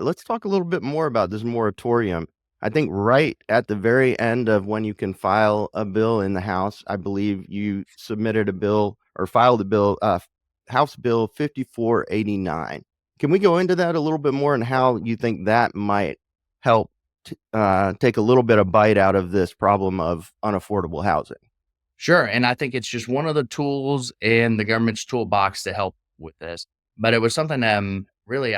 let's talk a little bit more about this moratorium. I think right at the very end of when you can file a bill in the House, I believe you submitted a bill or filed a bill, House Bill 5489. Can we go into that a little bit more and how you think that might help take a little bit of bite out of this problem of unaffordable housing? Sure. And I think it's just one of the tools in the government's toolbox to help with this. But it was something really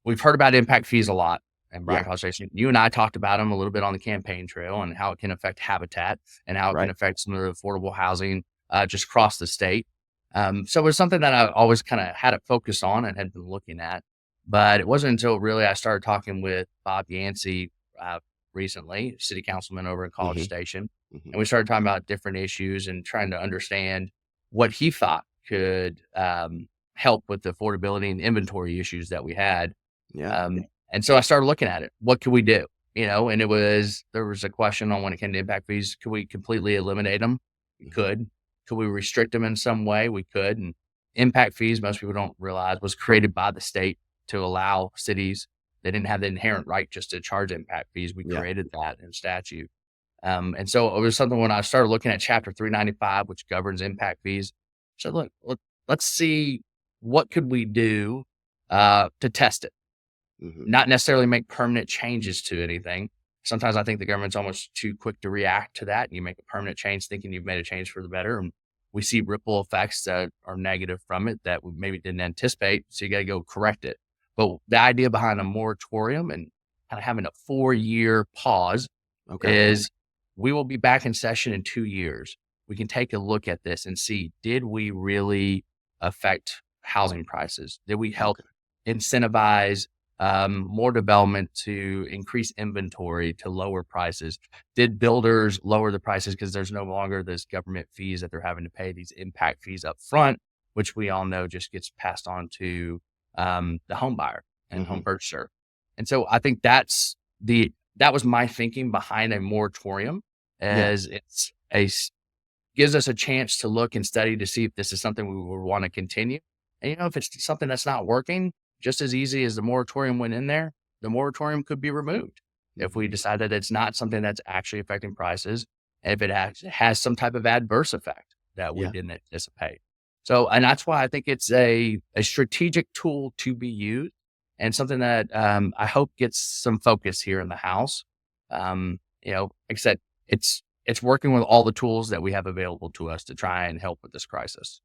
we've heard about impact fees a lot in Bryan Yeah, conversation. You and I talked about them a little bit on the campaign trail and how it can affect habitat and how it can right. affect some of the affordable housing just across the state. So it was something that I always kind of had it focused on and had been looking at. But it wasn't until really I started talking with Bob Yancey recently, city councilman over in College Hmm. Station, Hmm. and we started talking about different issues and trying to understand what he thought could help with the affordability and inventory issues that we had. Yeah. And so I started looking at it. What could we do? And there was a question on when it came to impact fees. Could we completely eliminate them? We Mhm. could. Could we restrict them in some way? We could. And impact fees, most people don't realize, was created by the state to allow cities. They didn't have the inherent right just to charge impact fees. We Yeah. created that in statute. And so it was something when I started looking at Chapter 395, which governs impact fees. So let's see what could we do to test it, Hmm. not necessarily make permanent changes to anything. Sometimes I think the government's almost too quick to react to that. You make a permanent change thinking you've made a change for the better. And we see ripple effects that are negative from it that we maybe didn't anticipate. So you got to go correct it. But the idea behind a moratorium and kind of having a 4-year pause Okay. is we will be back in session in 2 years. We can take a look at this and see, did we really affect housing prices? Did we help Okay. incentivize more development to increase inventory to lower prices? Did builders lower the prices because there's no longer this government fees that they're having to pay, these impact fees up front, which we all know just gets passed on to the home buyer and home Hmm. purchaser. And so I think that was my thinking behind a moratorium, Yeah. as gives us a chance to look and study to see if this is something we would want to continue. And if it's something that's not working, just as easy as the moratorium went in there, the moratorium could be removed if Hmm. we decide that it's not something that's actually affecting prices, and if it has some type of adverse effect that we Yeah. didn't anticipate. So, and that's why I think it's a strategic tool to be used and something that I hope gets some focus here in the House. Like I said, it's working with all the tools that we have available to us to try and help with this crisis.